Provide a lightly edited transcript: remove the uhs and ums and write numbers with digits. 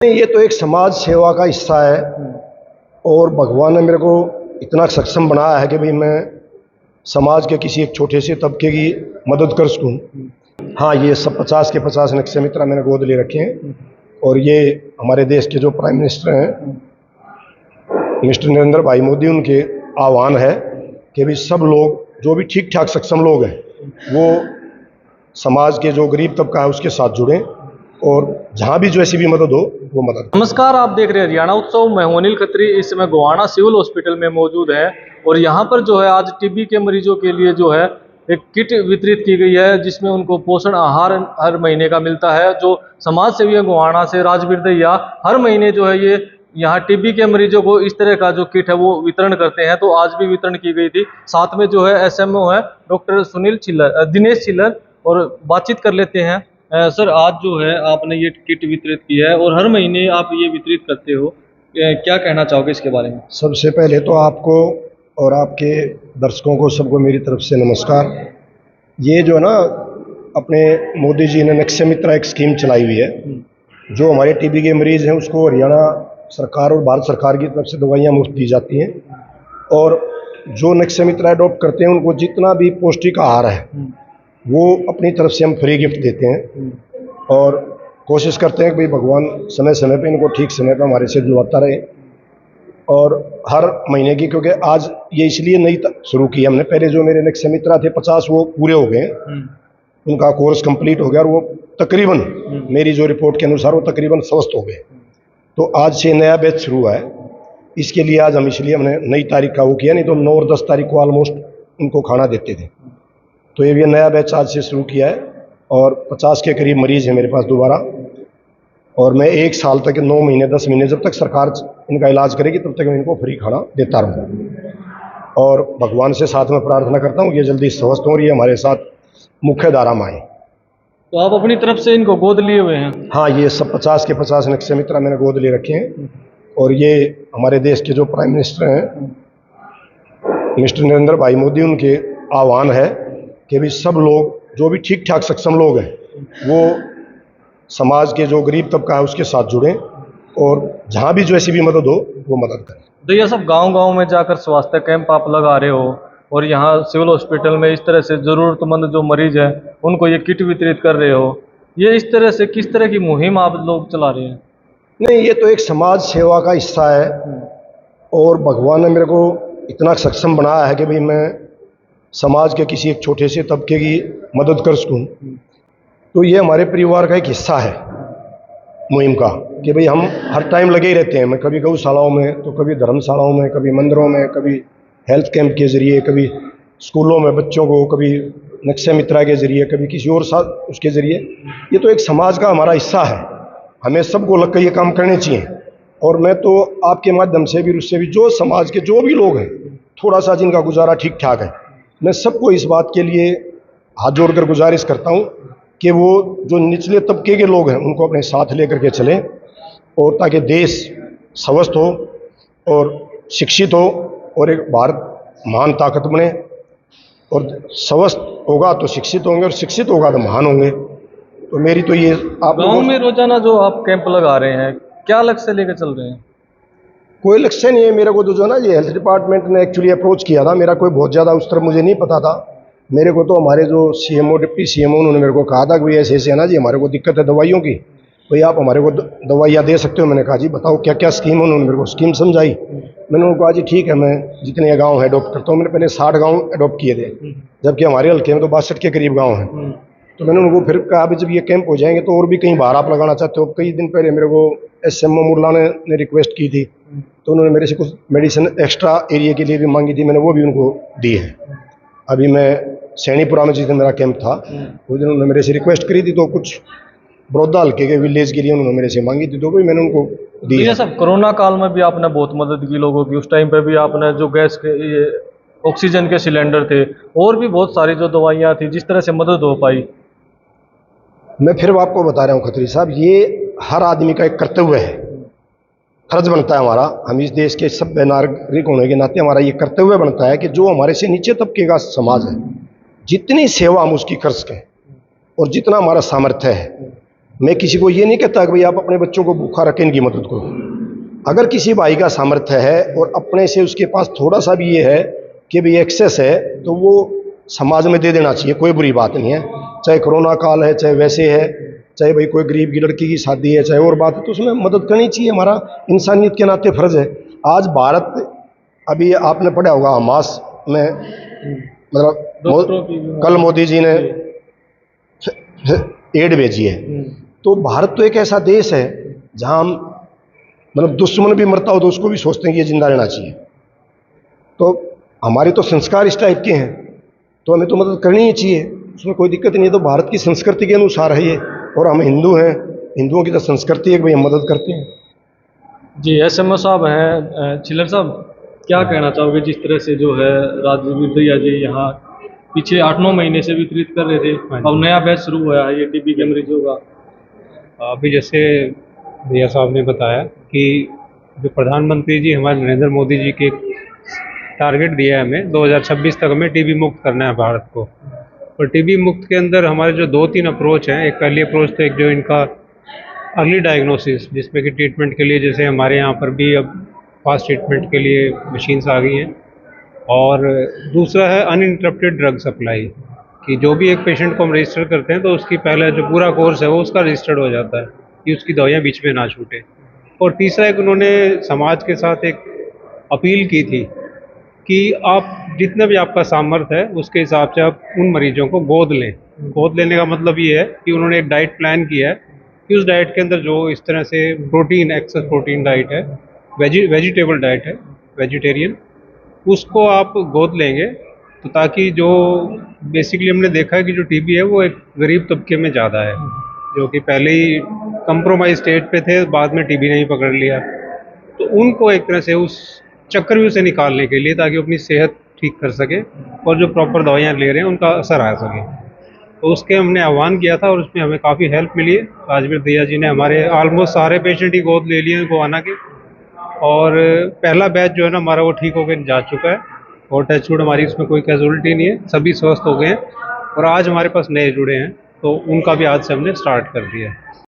ये तो एक समाज सेवा का हिस्सा है और भगवान ने मेरे को इतना सक्षम बनाया है कि भाई मैं समाज के किसी एक छोटे से तबके की मदद कर सकूं। हाँ, ये सब 50 के 50 नक्शे मित्र मैंने गोद ले रखे हैं और ये हमारे देश के जो प्राइम मिनिस्टर हैं मिस्टर नरेंद्र भाई मोदी, उनके आह्वान है कि भाई सब लोग जो भी ठीक ठाक सक्षम लोग हैं वो समाज के जो गरीब तबका है उसके साथ जुड़ें और जहाँ भी जो ऐसी भी मदद हो वो मदद। नमस्कार, आप देख रहे हैं हरियाणा उत्सव। मैं हूं अनिल खत्री। इस समय गोहाना सिविल हॉस्पिटल में मौजूद है और यहाँ पर जो है आज टीबी के मरीजों के लिए जो है एक किट वितरित की गई है जिसमें उनको पोषण आहार हर महीने का मिलता है। जो समाज सेवी है गोहाना से राजवीर दैया हर महीने जो है ये यहाँ टीबी के मरीजों को इस तरह का जो किट है वो वितरण करते हैं। तो आज भी वितरण की गई थी। साथ में जो है एसएमओ है डॉक्टर दिनेश चिल्लर और बातचीत कर लेते हैं। सर, आज जो है आपने ये किट वितरित की है और हर महीने आप ये वितरित करते हो, क्या कहना चाहोगे इसके बारे में? सबसे पहले तो आपको और आपके दर्शकों को सबको मेरी तरफ से नमस्कार। ये जो है ना, अपने मोदी जी ने नक्शे मित्र एक स्कीम चलाई हुई है। जो हमारे टीबी के मरीज़ हैं उसको हरियाणा सरकार और भारत सरकार की तरफ से दवाइयाँ मुफ्त दी जाती हैं और जो नक्शे मित्र अडॉप्ट करते हैं उनको जितना भी पौष्टिक आहार है वो अपनी तरफ से हम फ्री गिफ्ट देते हैं और कोशिश करते हैं कि भाई भगवान समय समय पे इनको ठीक समय पे हमारे से दिलवाता रहे। और हर महीने की, क्योंकि आज ये इसलिए नई शुरू की हमने, पहले जो मेरे नक्शे मित्र थे 50 वो पूरे हो गए, उनका कोर्स कंप्लीट हो गया और वो तकरीबन मेरी जो रिपोर्ट के अनुसार वो तकरीबन स्वस्थ हो गए। तो आज से नया बैच शुरू हुआ है। इसके लिए आज हम इसलिए हमने नई तारीख का वो किया, नहीं तो 9 और 10 तारीख को ऑलमोस्ट उनको खाना देते थे। तो ये नया बैच आज से शुरू किया है और 50 के करीब मरीज़ हैं मेरे पास दोबारा। और मैं 1 साल तक, 9 महीने 10 महीने, जब तक सरकार इनका इलाज करेगी तब तक मैं इनको फ्री खाना देता रहूँगा। और भगवान से साथ में प्रार्थना करता हूँ ये जल्दी स्वस्थ हो और ये हमारे साथ मुख्य धारा में आए। तो आप अपनी तरफ से इनको गोद लिए हुए हैं? हाँ, ये सब 50 के 50 नक्शे मित्र मैंने गोद ले रखे हैं और ये हमारे देश के जो प्राइम मिनिस्टर हैं मिस्टर नरेंद्र भाई मोदी, उनके आह्वान है कि भी सब लोग जो भी ठीक ठाक सक्षम लोग हैं वो समाज के जो गरीब तबका है उसके साथ जुड़ें और जहाँ भी जो ऐसी भी मदद हो वो मदद करें। तो ये सब गांव-गांव में जाकर स्वास्थ्य कैंप आप लगा रहे हो और यहाँ सिविल हॉस्पिटल में इस तरह से ज़रूरतमंद जो मरीज हैं उनको ये किट वितरित कर रहे हो। ये इस तरह से किस तरह की मुहिम आप लोग चला रहे हैं? नहीं, ये तो एक समाज सेवा का हिस्सा है और भगवान ने मेरे को इतना सक्षम बनाया है कि भाई मैं समाज के किसी एक छोटे से तबके की मदद कर सकूं। तो ये हमारे परिवार का एक हिस्सा है मुहिम का कि भाई हम हर टाइम लगे ही रहते हैं। मैं कभी गौशालाओं में, तो कभी धर्मशालाओं में, कभी मंदिरों में, कभी हेल्थ कैंप के ज़रिए, कभी स्कूलों में बच्चों को, कभी नक्शे मित्रा के ज़रिए, कभी किसी और साथ उसके ज़रिए। ये तो एक समाज का हमारा हिस्सा है, हमें सबको लग कर ये काम करने चाहिए। और मैं तो आपके माध्यम से भी, उससे भी, जो समाज के जो भी लोग हैं थोड़ा सा जिनका गुजारा ठीक ठाक है, मैं सबको इस बात के लिए हाथ जोड़कर गुजारिश करता हूँ कि वो जो निचले तबके के लोग हैं उनको अपने साथ लेकर के चलें और ताकि देश स्वस्थ हो और शिक्षित हो और एक भारत महान ताकत बने। और स्वस्थ होगा तो शिक्षित होंगे और शिक्षित होगा तो महान होंगे। तो मेरी तो ये आप गाँव में रोजाना जो आप कैंप लगा रहे हैं, क्या लक्ष्य लेकर चल रहे हैं? कोई लक्ष्य नहीं है मेरे को। तो जो ना, ये हेल्थ डिपार्टमेंट ने एक्चुअली अप्रोच किया था, मेरा कोई बहुत ज़्यादा उस तरफ मुझे नहीं पता था। मेरे को तो हमारे जो सीएमओ, डिप्टी सीएमओ, उन्होंने मेरे को कहा था कि भाई ऐसे ऐसे है ना जी, हमारे को दिक्कत है दवाइयों की, भाई आप हमारे को दवाइयाँ दे सकते हो। मैंने कहा जी बताओ क्या क्या स्कीम। उन्होंने मेरे को स्कीम समझाई। मैंने उनको कहा जी ठीक है, मैं जितने गाँव अडॉप्ट करता हूँ। मैंने पहले 60 गाँव अडॉप्ट किए थे, जबकि हमारे हल्के में तो 62 के करीब गाँव हैं। तो मैंने उनको फिर कहा अभी जब ये कैंप हो जाएंगे तो और भी कहीं बाहर आप लगाना चाहते हो। कई दिन पहले मेरे को एसएमओ मुरला ने रिक्वेस्ट की थी, तो उन्होंने मेरे से कुछ मेडिसिन एक्स्ट्रा एरिया के लिए भी मांगी थी, मैंने वो भी उनको दी है। अभी मैं सैनीपुरा में जिस दिन मेरा कैंप था उस दिन उन्होंने मेरे से रिक्वेस्ट करी थी, तो कुछ बड़ौदा हल्के के विलेज के लिए उन्होंने मेरे से मांगी थी, तो भी मैंने उनको दी। तो ये सब कोरोना काल में भी आपने बहुत मदद की लोगों की। उस टाइम पे भी आपने जो गैस के, ये ऑक्सीजन के सिलेंडर थे और भी बहुत सारी जो दवाइयाँ थी, जिस तरह से मदद हो पाई। मैं फिर आपको बता रहा हूँ खत्री साहब, ये हर आदमी का एक कर्तव्य है, फर्ज बनता है हमारा। हम इस देश के सभ्य नागरिक होने के नाते हमारा ये कर्तव्य बनता है कि जो हमारे से नीचे तबके का समाज है, जितनी सेवा हम उसकी कर सकें और जितना हमारा सामर्थ्य है मैं किसी को ये नहीं कहता कि भाई आप अपने बच्चों को भूखा रखें, इनकी मदद करो। अगर किसी भाई का सामर्थ्य है और अपने से उसके पास थोड़ा सा भी ये है कि भाई एक्सेस है, तो वो समाज में दे देना चाहिए, कोई बुरी बात नहीं है। चाहे कोरोना काल है, चाहे वैसे है, चाहे भाई कोई गरीब की लड़की की शादी है, चाहे और बात है, तो उसमें मदद करनी चाहिए, हमारा इंसानियत के नाते फ़र्ज़ है। आज भारत, अभी आपने पढ़ा होगा हमास में, डॉक्टरों की कल मोदी जी ने एड भेजी है। तो भारत तो एक ऐसा देश है जहाँ हम दुश्मन भी मरता हो तो उसको भी सोचते हैं कि ये जिंदा रहना चाहिए। तो हमारे तो संस्कार इस टाइप के हैं, तो हमें तो मदद करनी ही चाहिए, उसमें कोई दिक्कत नहीं है। तो भारत की संस्कृति के अनुसार है ये, और हम हिंदू हैं, हिंदुओं की तो संस्कृति है कि भाई हम मदद करते हैं। जी, एसएमओ साहब हैं, चिल्लर साहब, क्या कहना चाहोगे जिस तरह से जो है राजवीर भैया जी यहाँ पीछे 8-9 महीने से वितरित कर रहे थे, अब नया बैच शुरू हुआ है ये टीबी के मरीजों का। अभी जैसे भैया साहब ने बताया कि जो प्रधानमंत्री जी हमारे नरेंद्र मोदी जी के टारगेट दिया है हमें 2026 तक हमें टीबी मुक्त करना है भारत को। और टीबी मुक्त के अंदर हमारे जो 2-3 अप्रोच हैं, एक पहली अप्रोच तो एक जो इनका अर्ली डायग्नोसिस, जिसमें कि ट्रीटमेंट के लिए जैसे हमारे यहाँ पर भी अब फास्ट ट्रीटमेंट के लिए मशीन्स आ गई हैं। और दूसरा है अनइंटरप्टेड ड्रग सप्लाई, कि जो भी एक पेशेंट को हम रजिस्टर करते हैं तो उसकी पहले जो पूरा कोर्स है वो उसका रजिस्टर्ड हो जाता है कि उसकी दवाइयाँ बीच में ना छूटे। और तीसरा एक उन्होंने समाज के साथ एक अपील की थी कि आप जितना भी आपका सामर्थ्य है उसके हिसाब से आप उन मरीजों को गोद लें। गोद लेने का मतलब ये है कि उन्होंने एक डाइट प्लान किया है कि उस डाइट के अंदर जो इस तरह से प्रोटीन, एक्सेस प्रोटीन डाइट है, वेजिटेबल डाइट है, वेजिटेरियन, उसको आप गोद लेंगे। तो ताकि जो बेसिकली हमने देखा है कि जो टीबी है वो एक गरीब तबके में ज़्यादा है, जो कि पहले ही कंप्रोमाइज स्टेज पे थे, बाद में टीबी ने ही पकड़ लिया। तो उनको एक तरह से उस चक्रव्यूह से निकालने के लिए, ताकि अपनी सेहत ठीक कर सके और जो प्रॉपर दवाइयाँ ले रहे हैं उनका असर आ सके, तो उसके हमने आह्वान किया था और उसमें हमें काफ़ी हेल्प मिली है। राजवीर दहिया जी ने हमारे ऑलमोस्ट सारे पेशेंट ही गोद ले लिए हैं गोवाना के, और पहला बैच जो है ना हमारा वो ठीक होकर जा चुका है, और टचवुड हमारी उसमें कोई कैजुअलिटी नहीं है, सभी स्वस्थ हो गए हैं। और आज हमारे पास नए जुड़े हैं, तो उनका भी आज से हमने स्टार्ट कर दिया है।